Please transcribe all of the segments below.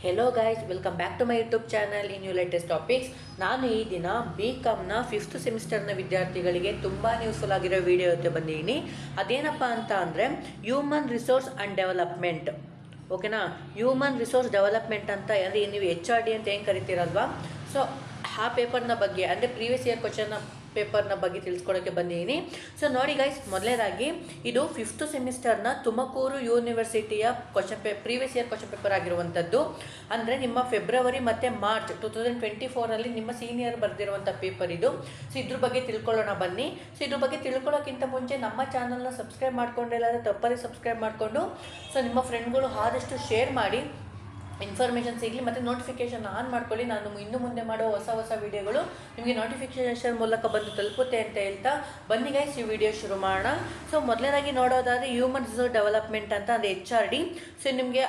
Hello guys, welcome back to my YouTube channel in you latest topics. ನಾನು ಈ ದಿನ BCom fifth ಸೆಮಿಸ್ಟರ್ನ ವಿದ್ಯಾರ್ಥಿಗಳಿಗೆ ತುಂಬ ಯೂಸ್ಫುಲ್ ಆಗಿರೋ ವಿಡಿಯೋ ಜೊತೆ ಬಂದಿದ್ದೀನಿ. ಅದೇನಪ್ಪ ಅಂತ ಅಂದರೆ ಹ್ಯೂಮನ್ ರಿಸೋರ್ಸ್ ಆ್ಯಂಡ್ ಡೆವಲಪ್ಮೆಂಟ್. ಓಕೆನಾ, ಹ್ಯೂಮನ್ ರಿಸೋರ್ಸ್ ಡೆವಲಪ್ಮೆಂಟ್ ಅಂತ ಅಂದರೆ ನೀವು HRD ಅಂತ ಏನು ಕರಿತೀರಲ್ವಾ, ಸೊ ಆ ಪೇಪರ್ನ ಬಗ್ಗೆ ಅಂದರೆ ಪ್ರೀವಿಯಸ್ ಇಯರ್ ಕ್ವಶನ್ ಪೇಪರ್ನ ಬಗ್ಗೆ ತಿಳಿಸ್ಕೊಡೋಕ್ಕೆ ಬಂದಿದ್ದೀನಿ. ಸೊ ನೋಡಿ ಗೈಸ್, ಮೊದಲನೇದಾಗಿ ಇದು ಫಿಫ್ತ್ ಸೆಮಿಸ್ಟರ್ನ ತುಮಕೂರು ಯೂನಿವರ್ಸಿಟಿಯ ಪ್ರೀವಿಯಸ್ ಇಯರ್ ಕ್ವಶನ್ ಪೇಪರ್ ಆಗಿರುವಂಥದ್ದು. ಅಂದರೆ ನಿಮ್ಮ ಫೆಬ್ರವರಿ ಮತ್ತು ಮಾರ್ಚ್ 2024 ನಿಮ್ಮ ಸೀನಿಯರ್ ಬರೆದಿರುವಂಥ ಪೇಪರ್ ಇದು. ಸೊ ಇದ್ರ ಬಗ್ಗೆ ತಿಳ್ಕೊಳ್ಳೋಣ ಬನ್ನಿ. ಸೊ ಇದ್ರ ಬಗ್ಗೆ ತಿಳ್ಕೊಳ್ಳೋಕ್ಕಿಂತ ಮುಂಚೆ ನಮ್ಮ ಚಾನಲ್ನ ಸಬ್ಸ್ಕ್ರೈಬ್ ಮಾಡ್ಕೊಂಡಿಲ್ಲ ತಪ್ಪದೇ ಸಬ್ಸ್ಕ್ರೈಬ್ ಮಾಡಿಕೊಂಡು ಸೊ ನಿಮ್ಮ ಫ್ರೆಂಡ್ಗಳು ಆದಷ್ಟು ಶೇರ್ ಮಾಡಿ, ಇನ್ಫಾರ್ಮೇಷನ್ ಸಿಗಲಿ ಮತ್ತು ನೋಟಿಫಿಕೇಷನ್ ಆನ್ ಮಾಡ್ಕೊಳ್ಳಿ. ನಾನು ಇನ್ನು ಮುಂದೆ ಮಾಡೋ ಹೊಸ ವಿಡಿಯೋಗಳು ನಿಮಗೆ ನೋಟಿಫಿಕೇಷನ್ ಮೂಲಕ ಬಂದು ತಲುಪುತ್ತೆ ಅಂತ ಹೇಳ್ತಾ ಬನ್ನಿ ಗೈಸ್, ಈ ವಿಡಿಯೋ ಶುರು ಮಾಡೋಣ. ಸೊ ಮೊದಲನೇದಾಗಿ ನೋಡೋದಾದರೆ ಹ್ಯೂಮನ್ ರಿಸೋರ್ಸ್ ಡೆವಲಪ್ಮೆಂಟ್ ಅಂತ ಅಂದರೆ HRD. ಸೊ ನಿಮಗೆ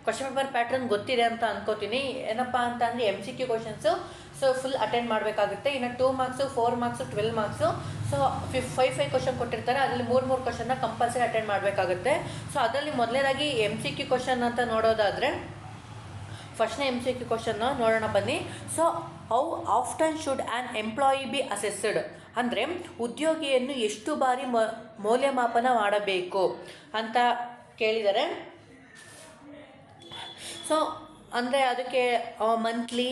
ಕ್ವಶನ್ ಪೇಪರ್ ಪ್ಯಾಟ್ರನ್ ಗೊತ್ತಿದೆ ಅಂತ ಅನ್ಕೋತೀನಿ. ಏನಪ್ಪ ಅಂತ ಅಂದರೆ MCQ questions so full attend ಮಾಡಬೇಕಾಗುತ್ತೆ. ಇನ್ನು 2 marks 4 marks 12 marks so 5 question ಕೊಟ್ಟಿರ್ತಾರೆ. ಅದರಲ್ಲಿ 3 ಕ್ವಶನ್ನ ಕಂಪಲ್ಸರಿ ಅಟೆಂಡ್ ಮಾಡಬೇಕಾಗುತ್ತೆ. ಸೊ ಅದರಲ್ಲಿ ಮೊದಲನೇದಾಗಿ MCQ ಕ್ವಶನ್ ಅಂತ ನೋಡೋದಾದರೆ ಫಸ್ಟ್ನೇ MCQ ಕ್ವಶನ್ನ ನೋಡೋಣ ಬನ್ನಿ. So how often should an employee B assessed ಅಂದರೆ ಉದ್ಯೋಗಿಯನ್ನು ಎಷ್ಟು ಬಾರಿ ಮೌಲ್ಯಮಾಪನ ಮಾಡಬೇಕು ಅಂತ ಕೇಳಿದ್ದಾರೆ. ಸೊ ಅಂದರೆ ಅದಕ್ಕೆ monthly,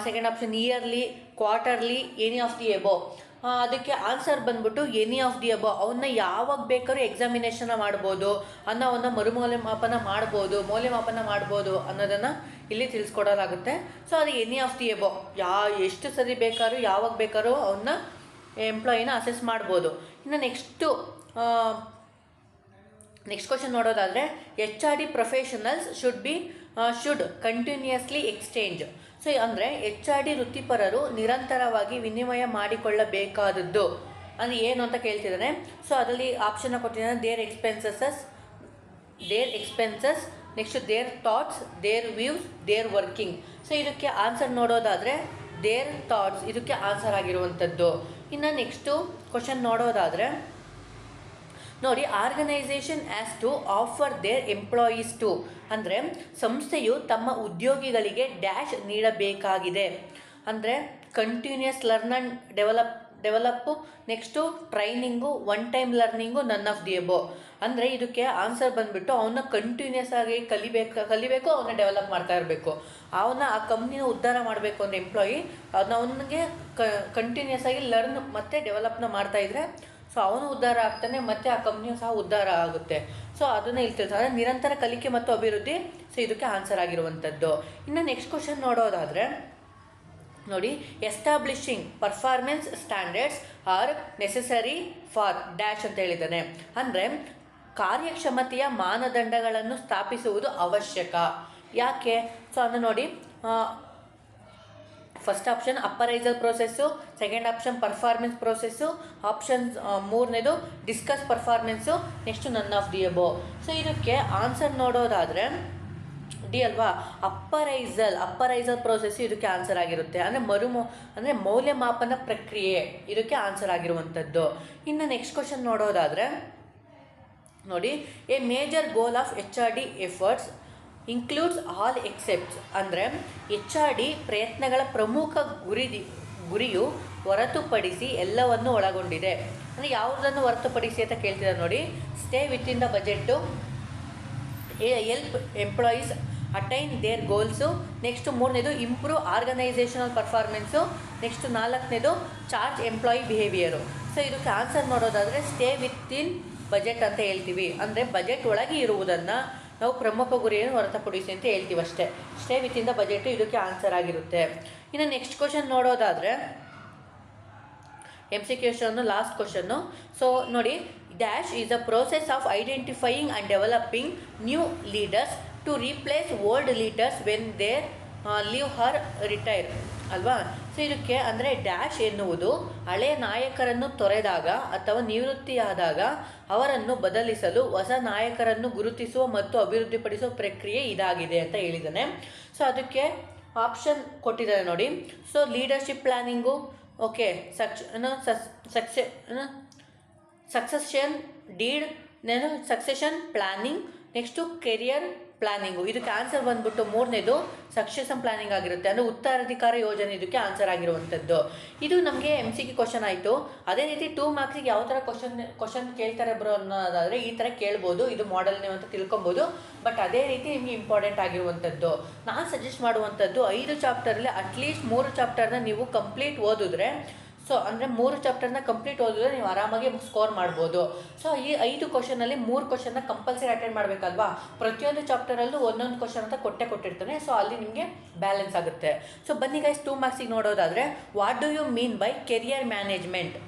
second option yearly, quarterly, any of the above. ಅದಕ್ಕೆ ಆನ್ಸರ್ ಬಂದ್ಬಿಟ್ಟು ಎನಿ ಆಫ್ ದಿ ಎಬೋ. ಅವನ್ನ ಯಾವಾಗ ಬೇಕಾದ್ರೂ ಎಕ್ಸಾಮಿನೇಷನ್ ಮಾಡ್ಬೋದು, ಅವನ್ನ ಮೌಲ್ಯಮಾಪನ ಮಾಡ್ಬೋದು ಅನ್ನೋದನ್ನು ಇಲ್ಲಿ ತಿಳಿಸ್ಕೊಡಲಾಗುತ್ತೆ. ಸೊ ಅದು ಎನಿ ಆಫ್ ದಿ ಎಬೋ, ಎಷ್ಟು ಸರಿ ಬೇಕಾದ್ರೂ ಯಾವಾಗ ಬೇಕಾದ್ರೂ ಅವನ್ನ ಎಂಪ್ಲಾಯಿನ ಅಸೆಸ್ ಮಾಡ್ಬೋದು. ಇನ್ನು ನೆಕ್ಸ್ಟ್ ಕ್ವಶನ್ ನೋಡೋದಾದರೆ HRD professionals should continuously exchange. So ಅಂದರೆ HRD ವೃತ್ತಿಪರರು ನಿರಂತರವಾಗಿ ವಿನಿಮಯ ಮಾಡಿಕೊಳ್ಳಬೇಕಾದದ್ದು ಅಂದರೆ ಏನು ಅಂತ ಕೇಳ್ತಿದ್ದಾನೆ. ಸೊ ಅದರಲ್ಲಿ ಆಪ್ಷನ್ನ ಕೊಟ್ಟಿದ್ದಾನೆ, their expenses, next their thoughts, their views, their working. So ಇದಕ್ಕೆ ಆನ್ಸರ್ ನೋಡೋದಾದರೆ ದೇರ್ ಥಾಟ್ಸ್ ಇದಕ್ಕೆ ಆನ್ಸರ್ ಆಗಿರುವಂಥದ್ದು. ಇನ್ನು ನೆಕ್ಸ್ಟು ಕ್ವಶನ್ ನೋಡೋದಾದರೆ ನೋಡಿ, organisation as to offer their employees to ಅಂದರೆ ಸಂಸ್ಥೆಯು ತಮ್ಮ ಉದ್ಯೋಗಿಗಳಿಗೆ ಡ್ಯಾಶ್ ನೀಡಬೇಕಾಗಿದೆ. ಅಂದರೆ continuous learn and develop, next training, one time learning, none of the above. ಅಂದರೆ ಇದಕ್ಕೆ ಆನ್ಸರ್ ಬಂದುಬಿಟ್ಟು ಅವನ್ನ ಕಂಟಿನ್ಯೂಯಸ್ ಆಗಿ ಕಲಿಬೇಕು, ಅವನ್ನ ಡೆವಲಪ್ ಮಾಡ್ತಾ ಇರಬೇಕು. ಆ ಕಂಪ್ನಿನ ಉದ್ಧಾರ ಮಾಡಬೇಕು ಅಂದರೆ ಎಂಪ್ಲಾಯಿ ಅವನಿಗೆ ಕಂಟಿನ್ಯೂಯಸ್ ಆಗಿ ಲರ್ನ್ ಮತ್ತು ಡೆವಲಪ್ನ ಮಾಡ್ತಾಯಿದ್ರೆ ಸೊ ಅವನು ಉದ್ಧಾರ ಆಗ್ತಾನೆ ಮತ್ತು ಆ ಕಂಪ್ನಿಯು ಸಹ ಉದ್ಧಾರ ಆಗುತ್ತೆ. ಸೊ ಅದನ್ನು ಇಲ್ಲಿ ತಿಳಿಸ್ತಾರೆ, ನಿರಂತರ ಕಲಿಕೆ ಮತ್ತು ಅಭಿವೃದ್ಧಿ. ಸೊ ಇದಕ್ಕೆ ಆನ್ಸರ್ ಆಗಿರುವಂಥದ್ದು. ಇನ್ನು ನೆಕ್ಸ್ಟ್ ಕ್ವಶನ್ ನೋಡೋದಾದರೆ ನೋಡಿ, establishing performance standards are necessary for dash ಅಂತ ಹೇಳಿದ್ದಾನೆ. ಅಂದರೆ ಕಾರ್ಯಕ್ಷಮತೆಯ ಮಾನದಂಡಗಳನ್ನು ಸ್ಥಾಪಿಸುವುದು ಅವಶ್ಯಕ. ಯಾಕೆ? ಸೊ ಅದನ್ನು ನೋಡಿ, first option appraisal process, second option performance process, options ಮೂರನೇದು discuss performance, next none of the above. So ಇದಕ್ಕೆ ಆನ್ಸರ್ ನೋಡೋದಾದರೆ ಡಿ ಅಲ್ವಾ, ಅಪ್ಪರೈಸಲ್ ಪ್ರೋಸೆಸ್ಸು ಇದಕ್ಕೆ ಆನ್ಸರ್ ಆಗಿರುತ್ತೆ. ಅಂದರೆ ಮೌಲ್ಯಮಾಪನ ಪ್ರಕ್ರಿಯೆ ಇದಕ್ಕೆ ಆನ್ಸರ್ ಆಗಿರುವಂಥದ್ದು. ಇನ್ನು ನೆಕ್ಸ್ಟ್ ಕ್ವಶನ್ ನೋಡೋದಾದರೆ ನೋಡಿ, a major goal of HRD efforts includes all excepts ಅಂದರೆ HRD ಪ್ರಯತ್ನಗಳ ಪ್ರಮುಖ ಗುರಿಯು ಹೊರತುಪಡಿಸಿ ಎಲ್ಲವನ್ನು ಒಳಗೊಂಡಿದೆ. ಅಂದರೆ ಯಾವುದನ್ನು ಹೊರತುಪಡಿಸಿ ಅಂತ ಕೇಳ್ತಿದ್ದಾರೆ ನೋಡಿ, stay within the budget, help employees attain their goals, next ಮೂರನೇದು ಇಂಪ್ರೂವ್ ಆರ್ಗನೈಸೇಷನಲ್ ಪರ್ಫಾರ್ಮೆನ್ಸು, ನೆಕ್ಸ್ಟು ನಾಲ್ಕನೇದು ಚಾರ್ಜ್ ಎಂಪ್ಲಾಯಿ ಬಿಹೇವಿಯರು. ಸೊ ಇದಕ್ಕೆ ಆನ್ಸರ್ ನೋಡೋದಾದರೆ ಸ್ಟೇ ವಿತ್ ಇನ್ ಬಜೆಟ್ ಅಂತ ಹೇಳ್ತೀವಿ. ಅಂದರೆ ಬಜೆಟ್ ಒಳಗೆ ಇರುವುದನ್ನು ನಾವು ಪ್ರಮುಖ ಗುರಿಯನ್ನು ಹೊರತುಪಡಿಸಿ ಅಂತ ಹೇಳ್ತೀವಿ ಅಷ್ಟೇ. Stay within the budget ಇದಕ್ಕೆ ಆನ್ಸರ್ ಆಗಿರುತ್ತೆ. ಇನ್ನು ನೆಕ್ಸ್ಟ್ ಕ್ವಶನ್ ನೋಡೋದಾದರೆ MCQ question, last question. So ನೋಡಿ, dash is a process of identifying and developing new leaders to replace old leaders when their leave or retire ಅಲ್ವಾ. So ಇದಕ್ಕೆ ಅಂದರೆ dash ಎನ್ನುವುದು ಹಳೆಯ ನಾಯಕರನ್ನು ತೊರೆದಾಗ ಅಥವಾ ನಿವೃತ್ತಿಯಾದಾಗ ಅವರನ್ನು ಬದಲಿಸಲು ಹೊಸ ನಾಯಕರನ್ನು ಗುರುತಿಸುವ ಮತ್ತು ಅಭಿವೃದ್ಧಿಪಡಿಸುವ ಪ್ರಕ್ರಿಯೆ ಇದಾಗಿದೆ ಅಂತ ಹೇಳಿದ್ದಾನೆ. ಸೊ ಅದಕ್ಕೆ ಆಪ್ಷನ್ ಕೊಟ್ಟಿದ್ದಾರೆ ನೋಡಿ. So leadership planning, okay, succession deed, succession planning, next career planning. ಇದಕ್ಕೆ ಆನ್ಸರ್ ಬಂದ್ಬಿಟ್ಟು ಮೂರನೇದು ಸಕ್ಸೆಷನ್ ಪ್ಲಾನಿಂಗ್ ಆಗಿರುತ್ತೆ, ಅಂದರೆ ಉತ್ತರಾಧಿಕಾರ ಯೋಜನೆ ಇದಕ್ಕೆ ಆನ್ಸರ್ ಆಗಿರುವಂಥದ್ದು. ಇದು ನಮಗೆ MCQ ಕ್ವಶನ್ ಆಯಿತು. ಅದೇ ರೀತಿ 2 ಮಾರ್ಕ್ಸಿಗೆ ಯಾವ ಥರ ಕ್ವಶನ್ ಕೇಳ್ತಾರೆ ಬ್ರೋ ಅನ್ನೋದಾದರೆ ಈ ಥರ ಕೇಳ್ಬೋದು, ಇದು ಮಾಡೆಲ್ ನೀವು ಅಂತ ತಿಳ್ಕೊಬೋದು. ಬಟ್ ಅದೇ ರೀತಿ ನಿಮಗೆ ಇಂಪಾರ್ಟೆಂಟ್ ಆಗಿರುವಂಥದ್ದು ನಾನು ಸಜೆಸ್ಟ್ ಮಾಡುವಂಥದ್ದು 5 ಚಾಪ್ಟರಲ್ಲಿ ಅಟ್ಲೀಸ್ಟ್ 3 ಚಾಪ್ಟರ್ನ ನೀವು ಕಂಪ್ಲೀಟ್ ಓದಿದ್ರೆ, ಸೊ ಅಂದರೆ 3 ಚಾಪ್ಟರ್ನ ಕಂಪ್ಲೀಟ್ ಓದಿದ್ರೆ ನೀವು ಆರಾಮಾಗಿ ಸ್ಕೋರ್ ಮಾಡ್ಬೋದು. ಸೊ ಈ 5 ಕ್ವಶನಲ್ಲಿ 3 ಕ್ವಶನ್ನ ಕಂಪಲ್ಸರಿ ಅಟೆಂಡ್ ಮಾಡಬೇಕಲ್ವಾ. ಪ್ರತಿಯೊಂದು ಚಾಪ್ಟರಲ್ಲೂ ಒಂದೊಂದು ಕ್ವಶನ್ ಅಂತ ಕೊಟ್ಟಿರ್ತಾನೆ, ಸೊ ಅಲ್ಲಿ ನಿಮಗೆ ಬ್ಯಾಲೆನ್ಸ್ ಆಗುತ್ತೆ. ಸೊ ಬನ್ನಿ ಗೈಸ್, 2 ಮಾರ್ಕ್ಸಿಗೆ ನೋಡೋದಾದರೆ what do you mean by career management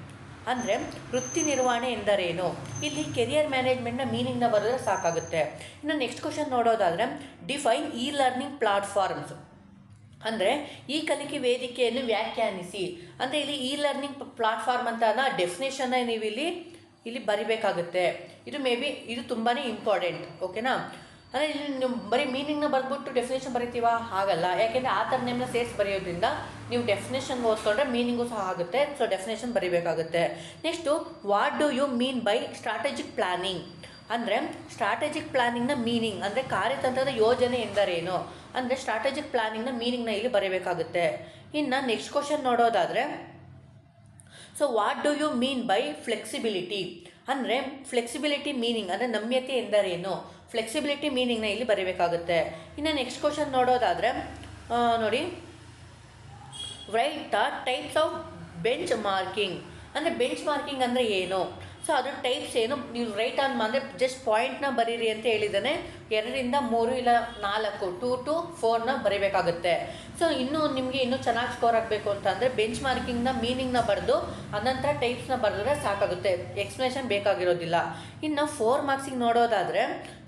ಅಂದರೆ ವೃತ್ತಿ ನಿರ್ವಹಣೆ ಎಂದರೇನು. ಇಲ್ಲಿ ಕೆರಿಯರ್ ಮ್ಯಾನೇಜ್ಮೆಂಟ್ನ ಮೀನಿಂಗ್ನ ಬರೆದ್ರೆ ಸಾಕಾಗುತ್ತೆ. ಇನ್ನು ನೆಕ್ಸ್ಟ್ ಕ್ವಶನ್ ನೋಡೋದಾದರೆ ಡಿಫೈನ್ ಇ ಲರ್ನಿಂಗ್ ಪ್ಲಾಟ್ಫಾರ್ಮ್ಸ್ ಅಂದರೆ ಈ ಕಲಿಕೆ ವೇದಿಕೆಯನ್ನು ವ್ಯಾಖ್ಯಾನಿಸಿ. ಅಂದರೆ ಇಲ್ಲಿ ಇ ಲರ್ನಿಂಗ್ ಪ್ಲಾಟ್ಫಾರ್ಮ್ ಅಂತ ಡೆಫಿನೇಷನ್ನ ನೀವು ಇಲ್ಲಿ ಬರಿಬೇಕಾಗುತ್ತೆ. ಇದು ಇದು ತುಂಬಾ ಇಂಪಾರ್ಟೆಂಟ್, ಓಕೆನಾ. ಅಂದರೆ ಇಲ್ಲಿ ನೀವು ಬರೀ ಮೀನಿಂಗ್ನ ಬರೆದ್ಬಿಟ್ಟು ಡೆಫಿನೇಷನ್ ಬರಿತೀವಾ, ಹಾಗಲ್ಲ. ಯಾಕೆಂದರೆ ಆ ಥರ ನೇಮ್ನ ಸೇರಿಸಿ ಬರೆಯೋದ್ರಿಂದ ನೀವು ಡೆಫಿನೇಷನ್ ಓದ್ಕೊಂಡ್ರೆ ಮೀನಿಂಗು ಸಹ ಆಗುತ್ತೆ. ಸೊ ಡೆಫಿನೇಷನ್ ಬರಿಬೇಕಾಗುತ್ತೆ. Next what do you mean by strategic planning ಅಂದರೆ ಸ್ಟ್ರಾಟಜಿಕ್ ಪ್ಲಾನಿಂಗ್ನ ಮೀನಿಂಗ್ ಅಂದರೆ ಕಾರ್ಯತಂತ್ರದ ಯೋಜನೆ ಎಂದರೇನು. ಅಂದರೆ ಸ್ಟ್ರಾಟಜಿಕ್ ಪ್ಲಾನಿಂಗ್ನ ಮೀನಿಂಗ್ನ ಇಲ್ಲಿ ಬರೀಬೇಕಾಗುತ್ತೆ. ಇನ್ನು ನೆಕ್ಸ್ಟ್ ಕ್ವಶನ್ ನೋಡೋದಾದರೆ so what do you mean by flexibility ಅಂದರೆ ಫ್ಲೆಕ್ಸಿಬಿಲಿಟಿ ಮೀನಿಂಗ್ ಅಂದರೆ ನಮ್ಯತೆ ಎಂದರೇನು. ಫ್ಲೆಕ್ಸಿಬಿಲಿಟಿ ಮೀನಿಂಗ್ನ ಇಲ್ಲಿ ಬರೀಬೇಕಾಗುತ್ತೆ. ಇನ್ನು ನೆಕ್ಸ್ಟ್ ಕ್ವಶನ್ ನೋಡೋದಾದರೆ ನೋಡಿ, right the types of bench marking ಅಂದರೆ ಬೆಂಚ್ ಮಾರ್ಕಿಂಗ್ ಅಂದರೆ ಏನು, ಸೊ ಅದ್ರ ಟೈಪ್ಸ್ ಏನು. ನೀವು ರೈಟ್ ಆನ್ ಅಂದರೆ ಜಸ್ಟ್ ಪಾಯಿಂಟ್ನ ಬರೀರಿ ಅಂತ ಹೇಳಿದ್ದಾನೆ. 2 ರಿಂದ 3 ಇಲ್ಲ 4 2 to 4ನ ಬರೀಬೇಕಾಗುತ್ತೆ. ಸೊ ನಿಮಗೆ ಇನ್ನೂ ಚೆನ್ನಾಗಿ ಸ್ಕೋರ್ ಆಗಬೇಕು ಅಂತಂದರೆ ಬೆಂಚ್ ಮಾರ್ಕಿಂಗ್ನ ಮೀನಿಂಗ್ನ ಬರೆದು ಅನಂತರ ಟೈಪ್ಸ್ನ ಬರೆದ್ರೆ ಸಾಕಾಗುತ್ತೆ, ಎಕ್ಸ್ಪ್ಲನೇಷನ್ ಬೇಕಾಗಿರೋದಿಲ್ಲ. ಇನ್ನು 4 ಮಾರ್ಕ್ಸಿಗೆ ನೋಡೋದಾದರೆ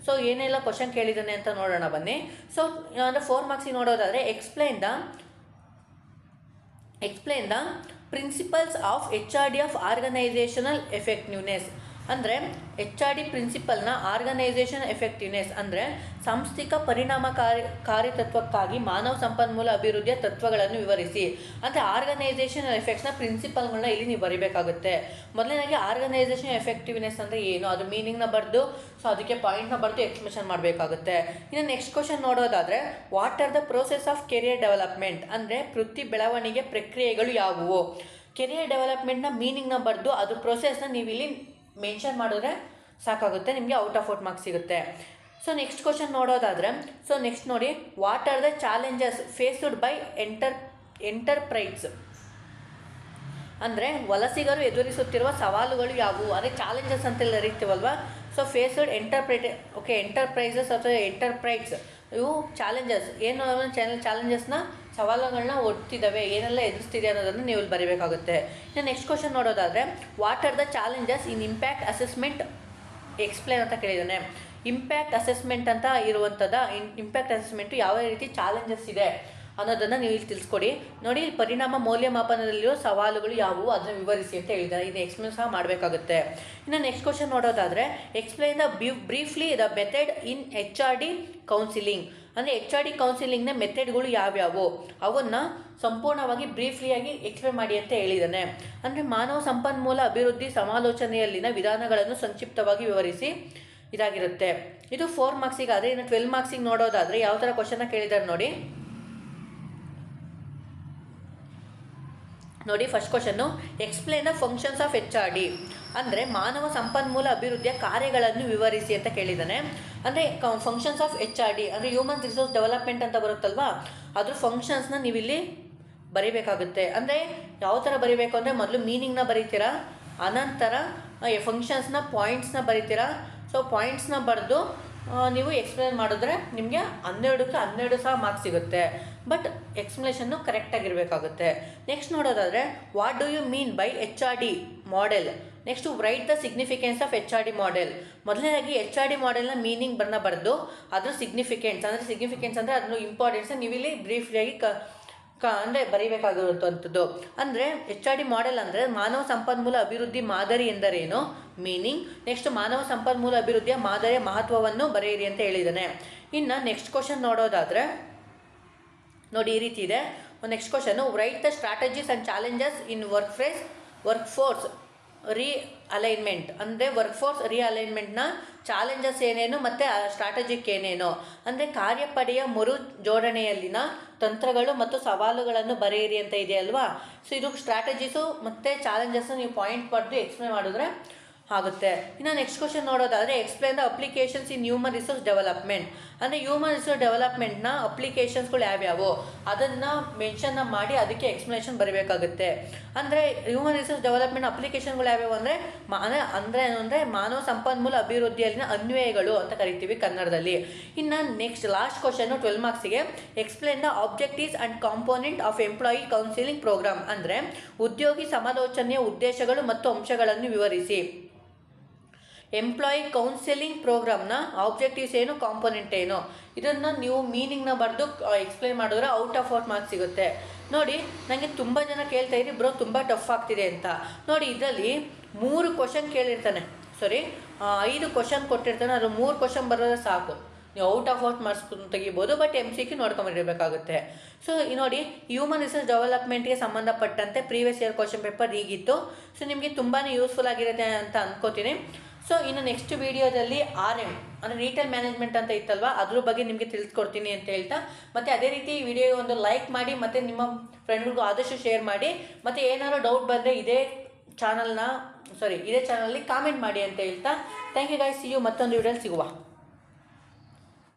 ಸೊ ಏನೆಲ್ಲ ಕ್ವಶನ್ ಕೇಳಿದ್ದಾನೆ ಅಂತ ನೋಡೋಣ ಬನ್ನಿ. ಸೊ ಅಂದರೆ 4 ಮಾರ್ಕ್ಸಿಗೆ ನೋಡೋದಾದರೆ explain the principles of HRD of organisational effectiveness ಅಂದರೆ HRD ಪ್ರಿನ್ಸಿಪಲ್ನ ಆರ್ಗನೈಸೇಷನ್ ಎಫೆಕ್ಟಿವ್ನೆಸ್ ಅಂದರೆ ಸಾಂಸ್ಥಿಕ ಪರಿಣಾಮಕಾರಿತ್ವಕ್ಕಾಗಿ ಮಾನವ ಸಂಪನ್ಮೂಲ ಅಭಿವೃದ್ಧಿಯ ತತ್ವಗಳನ್ನು ವಿವರಿಸಿ. ಅಂದರೆ ಆರ್ಗನೈಸೇಷನ್ ಎಫೆಕ್ಟ್ಸ್ನ ಪ್ರಿನ್ಸಿಪಲ್ಗಳನ್ನ ಇಲ್ಲಿ ನೀವು ಬರೀಬೇಕಾಗುತ್ತೆ. ಮೊದಲನೇದಾಗಿ ಆರ್ಗನೈಸೇಷನ್ ಎಫೆಕ್ಟಿವ್ನೆಸ್ ಅಂದರೆ ಏನು, ಅದು ಮೀನಿಂಗ್ನ ಬರೆದು ಸೊ ಅದಕ್ಕೆ ಪಾಯಿಂಟ್ನ ಬರೆದು ಎಕ್ಸ್ಪ್ಲೇಷನ್ ಮಾಡಬೇಕಾಗುತ್ತೆ. ಇನ್ನು ನೆಕ್ಸ್ಟ್ ಕ್ವಶನ್ ನೋಡೋದಾದರೆ what are the process of career development ಅಂದರೆ ವೃತ್ತಿ ಬೆಳವಣಿಗೆ ಪ್ರಕ್ರಿಯೆಗಳು ಯಾವುವು. ಕೆರಿಯರ್ ಡೆವಲಪ್ಮೆಂಟ್ನ ಮೀನಿಂಗ್ನ ಬರೆದು ಅದು ಪ್ರೋಸೆಸ್ನ ನೀವು ಇಲ್ಲಿ ಮೆನ್ಷನ್ ಮಾಡಿದ್ರೆ ಸಾಕಾಗುತ್ತೆ, ನಿಮಗೆ ಔಟ್ ಆಫ್ 4 ಮಾರ್ಕ್ಸ್ ಸಿಗುತ್ತೆ. ಸೊ ನೆಕ್ಸ್ಟ್ ಕ್ವಶನ್ ನೋಡೋದಾದರೆ ಸೊ ನೆಕ್ಸ್ಟ್ ನೋಡಿ, what are the challenges faced by enterprise ಅಂದರೆ ವಲಸಿಗರು ಎದುರಿಸುತ್ತಿರುವ ಸವಾಲುಗಳು ಯಾವುವು. ಅದೇ ಚಾಲೆಂಜಸ್ ಅಂತೆಲ್ಲ ಇರ್ತೀವಲ್ವ. ಸೊ ಫೇಸ್ಡ್ ಎಂಟರ್ಪ್ರೈಸಸ್ ಅಥವಾ ಎಂಟರ್ಪ್ರೈಸ್ ಇವು ಚಾಲೆಂಜಸ್ ಏನು, ಚಾಲೆಂಜಸ್ನ ಸವಾಲುಗಳನ್ನ ಒಡ್ತಿದ್ದಾವೆ, ಏನೆಲ್ಲ ಎದುರಿಸ್ತಿದೆ ಅನ್ನೋದನ್ನು ನೀವು ಇಲ್ಲಿ ಬರೀಬೇಕಾಗುತ್ತೆ. ಇನ್ನು ನೆಕ್ಸ್ಟ್ ಕ್ವಶನ್ ನೋಡೋದಾದರೆ what are the challenges in impact assessment explain ಅಂತ ಕೇಳಿದ್ದಾನೆ. ಇಂಪ್ಯಾಕ್ಟ್ ಅಸೆಸ್ಮೆಂಟ್ ಅಂತ ಇರುವಂಥದ್ದು ಇಂಪ್ಯಾಕ್ಟ್ ಅಸೆಸ್ಮೆಂಟು ಯಾವ ರೀತಿ ಚಾಲೆಂಜಸ್ ಇದೆ ಅನ್ನೋದನ್ನು ನೀವು ಇಲ್ಲಿ ತಿಳಿಸ್ಕೊಡಿ. ನೋಡಿ, ಪರಿಣಾಮ ಮೌಲ್ಯಮಾಪನದಲ್ಲಿರೋ ಸವಾಲುಗಳು ಯಾವುವು ಅದನ್ನು ವಿವರಿಸಿ ಅಂತ ಹೇಳಿದ್ದಾರೆ. ಇದು ಎಕ್ಸ್ಪ್ಲೇನ್ ಸಹ ಮಾಡಬೇಕಾಗುತ್ತೆ. ಇನ್ನು ನೆಕ್ಸ್ಟ್ ಕ್ವಶನ್ ನೋಡೋದಾದರೆ explain the briefly the method in HRD counselling ಅಂದರೆ HRD ಕೌನ್ಸಿಲಿಂಗ್ನ ಮೆಥಡ್ಗಳು ಯಾವ್ಯಾವು ಅವನ್ನು ಸಂಪೂರ್ಣವಾಗಿ ಬ್ರೀಫ್ಲಿಯಾಗಿ ಎಕ್ಸ್ಪ್ಲೇನ್ ಮಾಡಿ ಅಂತ ಹೇಳಿದ್ದಾನೆ. ಅಂದರೆ ಮಾನವ ಸಂಪನ್ಮೂಲ ಅಭಿವೃದ್ಧಿ ಸಮಾಲೋಚನೆಯಲ್ಲಿನ ವಿಧಾನಗಳನ್ನು ಸಂಕ್ಷಿಪ್ತವಾಗಿ ವಿವರಿಸಿ ಇದಾಗಿರುತ್ತೆ. ಇದು 4 ಮಾರ್ಕ್ಸಿಗೆ. ಆದರೆ ಇನ್ನು 12 ಮಾರ್ಕ್ಸಿಗೆ ನೋಡೋದಾದರೆ ಯಾವ ಥರ ಕ್ವಶನ್ನ ಕೇಳಿದ್ದಾರೆ ನೋಡಿ first question explain the functions of HRD ಅಂದರೆ ಮಾನವ ಸಂಪನ್ಮೂಲ ಅಭಿವೃದ್ಧಿಯ ಕಾರ್ಯಗಳನ್ನು ವಿವರಿಸಿ ಅಂತ ಕೇಳಿದ್ದಾನೆ. ಅಂದರೆ ಫಂಕ್ಷನ್ಸ್ ಆಫ್ HRD ಅಂದರೆ ಹ್ಯೂಮನ್ ರಿಸೋರ್ಸ್ ಡೆವಲಪ್ಮೆಂಟ್ ಅಂತ ಬರುತ್ತಲ್ವಾ, ಅದ್ರ ಫಂಕ್ಷನ್ಸ್ನ ನೀವಿಲ್ಲಿ ಬರೀಬೇಕಾಗುತ್ತೆ. ಅಂದರೆ ಯಾವ ಥರ ಬರೀಬೇಕು ಅಂದರೆ ಮೊದಲು ಮೀನಿಂಗ್ನ ಬರೀತೀರಾ, ಅನಂತರ ಫಂಕ್ಷನ್ಸ್ನ ಪಾಯಿಂಟ್ಸ್ನ ಬರೀತೀರಾ. ಸೊ ಪಾಯಿಂಟ್ಸ್ನ ಬರೆದು ನೀವು ಎಕ್ಸ್ಪ್ಲೇನ್ ಮಾಡಿದ್ರೆ ನಿಮಗೆ 12ಕ್ಕೆ 12 ಸಹ ಮಾರ್ಕ್ಸ್ ಸಿಗುತ್ತೆ. ಬಟ್ ಎಕ್ಸ್ಪ್ಲನೇಷನ್ನು ಕರೆಕ್ಟಾಗಿರಬೇಕಾಗುತ್ತೆ. ನೆಕ್ಸ್ಟ್ ನೋಡೋದಾದರೆ what do you mean by HRD model. Next write the significance of HRD model. ಮೊದಲನೇದಾಗಿ HRD ಮಾಡೆಲ್ನ ಮೀನಿಂಗ್ ಬರೆದು ಅದ್ರ ಸಿಗ್ನಿಫಿಕೆನ್ಸ್ ಅಂದರೆ ಅದನ್ನು ಇಂಪಾರ್ಟೆನ್ಸ್ ನೀವಿಲ್ಲಿ ಬ್ರೀಫ್ಲಿಯಾಗಿ ಅಂದರೆ ಬರೀಬೇಕಾಗಿರುವಂಥದ್ದು. ಅಂದರೆ HRD ಮಾಡೆಲ್ ಅಂದರೆ ಮಾನವ ಸಂಪನ್ಮೂಲ ಅಭಿವೃದ್ಧಿ ಮಾದರಿ ಎಂದರೇನು ಮೀನಿಂಗ್. ನೆಕ್ಸ್ಟ್ ಮಾನವ ಸಂಪನ್ಮೂಲ ಅಭಿವೃದ್ಧಿಯ ಮಾದರಿಯ ಮಹತ್ವವನ್ನು ಬರೆಯಿರಿ ಅಂತ ಹೇಳಿದ್ದಾನೆ. ಇನ್ನು ನೆಕ್ಸ್ಟ್ ಕ್ವಶನ್ ನೋಡೋದಾದರೆ ನೋಡಿ ಈ ರೀತಿ ಇದೆ. Next question write the strategies and challenges in workforce realignment ಅಂದರೆ ವರ್ಕ್ಫೋರ್ಸ್ ರೀಅಲೈನ್ಮೆಂಟ್ನ ಚಾಲೆಂಜಸ್ ಏನೇನು ಮತ್ತು ಸ್ಟ್ರಾಟಜಿಕ್ ಏನೇನು ಅಂದರೆ ಕಾರ್ಯಪಡೆಯ ಮರು ಜೋಡಣೆಯಲ್ಲಿನ ತಂತ್ರಗಳು ಮತ್ತು ಸವಾಲುಗಳನ್ನು ಬರೆಯಿರಿ ಅಂತ ಇದೆ ಅಲ್ವಾ. ಸೊ ಇದು ಸ್ಟ್ರಾಟಜೀಸು ಮತ್ತು ಚಾಲೆಂಜಸ್ಸು ನೀವು ಪಾಯಿಂಟ್ ಪಡೆದು ಎಕ್ಸ್ಪ್ಲೇನ್ ಮಾಡಿದ್ರೆ ಆಗುತ್ತೆ. ಇನ್ನು ನೆಕ್ಸ್ಟ್ ಕ್ವಶನ್ ನೋಡೋದಾದರೆ explain the applications in human resource development ಅಂದರೆ ಹ್ಯೂಮನ್ ರಿಸೋರ್ಸ್ ಡೆವಲಪ್ಮೆಂಟ್ನ ಅಪ್ಲಿಕೇಶನ್ಸ್ಗಳು ಯಾವ್ಯಾವು ಅದನ್ನು ಮೆನ್ಷನ್ನ ಮಾಡಿ ಅದಕ್ಕೆ ಎಕ್ಸ್ಪ್ಲನೇಷನ್ ಬರೀಬೇಕಾಗುತ್ತೆ. ಅಂದರೆ ಹ್ಯೂಮನ್ ರಿಸೋರ್ಸ್ ಡೆವಲಪ್ಮೆಂಟ್ ಅಪ್ಲಿಕೇಶನ್ಗಳು ಯಾವ್ಯಾವು ಅಂದರೆ ಮಾನವ ಸಂಪನ್ಮೂಲ ಅಭಿವೃದ್ಧಿಯಲ್ಲಿನ ಅನ್ವಯಗಳು ಅಂತ ಕರಿತೀವಿ ಕನ್ನಡದಲ್ಲಿ. ಇನ್ನು ನೆಕ್ಸ್ಟ್ ಲಾಸ್ಟ್ ಕ್ವಶನ್ನು 12 ಮಾರ್ಕ್ಸಿಗೆ explain the objectives and component of employee counselling programme ಅಂದರೆ ಉದ್ಯೋಗಿ ಸಮಾಲೋಚನೆಯ ಉದ್ದೇಶಗಳು ಮತ್ತು ಅಂಶಗಳನ್ನು ವಿವರಿಸಿ. ಎಂಪ್ಲಾಯಿ ಕೌನ್ಸಿಲಿಂಗ್ ಪ್ರೋಗ್ರಾಮ್ನ ಆಬ್ಜೆಕ್ಟಿವ್ಸ್ ಏನು, ಕಾಂಪೋನೆಂಟ್ ಏನು, ಇದನ್ನು ನೀವು ಮೀನಿಂಗ್ನ ಬರೆದು ಎಕ್ಸ್ಪ್ಲೇನ್ ಮಾಡಿದ್ರೆ ಔಟ್ ಆಫ್ ಮಾರ್ಕ್ಸ್ ಸಿಗುತ್ತೆ. ನೋಡಿ, ನನಗೆ ತುಂಬ ಜನ ಕೇಳ್ತಾ ಇರಿ ಬ್ರೋ ತುಂಬ ಟಫ್ ಆಗ್ತಿದೆ ಅಂತ. ನೋಡಿ, ಇದರಲ್ಲಿ 3 ಕ್ವಶನ್ ಕೇಳಿರ್ತಾನೆ, 5 ಕ್ವಶನ್ ಕೊಟ್ಟಿರ್ತಾನೆ, ಅದು 3 ಕ್ವಶನ್ ಬರೋದ್ರೆ ಸಾಕು, ನೀವು ಔಟ್ ಆಫ್ ಮಾರ್ಕ್ಸ್ ತೆಗಿಬೋದು. But MCQ ನೋಡ್ಕೊಂಬಿರಬೇಕಾಗುತ್ತೆ. ಸೊ ನೋಡಿ, ಹ್ಯೂಮನ್ ರಿಸೋರ್ಸ್ ಡೆವಲಪ್ಮೆಂಟ್ಗೆ ಸಂಬಂಧಪಟ್ಟಂತೆ ಪ್ರೀವಿಯಸ್ ಇಯರ್ ಕ್ವಶನ್ ಪೇಪರ್ ಹೀಗಿತ್ತು. ಸೊ ನಿಮಗೆ ತುಂಬಾ ಯೂಸ್ಫುಲ್ ಆಗಿರುತ್ತೆ ಅಂತ ಅಂದ್ಕೋತೀನಿ. ಸೊ ಇನ್ನು ನೆಕ್ಸ್ಟ್ ವೀಡಿಯೋದಲ್ಲಿ RM ಅಂದರೆ ರೀಟೇಲ್ ಮ್ಯಾನೇಜ್ಮೆಂಟ್ ಅಂತ ಇತ್ತಲ್ವ, ಅದ್ರ ಬಗ್ಗೆ ನಿಮಗೆ ತಿಳಿಸ್ಕೊಡ್ತೀನಿ ಅಂತ ಹೇಳ್ತಾ, ಮತ್ತು ಅದೇ ರೀತಿ ಈ ವಿಡಿಯೋ ಒಂದು ಲೈಕ್ ಮಾಡಿ ಮತ್ತು ನಿಮ್ಮ ಫ್ರೆಂಡ್ಗಳಿಗೂ ಆದಷ್ಟು ಶೇರ್ ಮಾಡಿ, ಮತ್ತು ಏನಾದರೂ ಡೌಟ್ ಬಂದರೆ ಇದೇ ಚಾನಲ್ನಲ್ಲಿ ಕಾಮೆಂಟ್ ಮಾಡಿ ಅಂತ ಹೇಳ್ತಾ, thank you guys. See you ಮತ್ತೊಂದು ವಿಡಿಯೋಲಿ ಸಿಗುವ.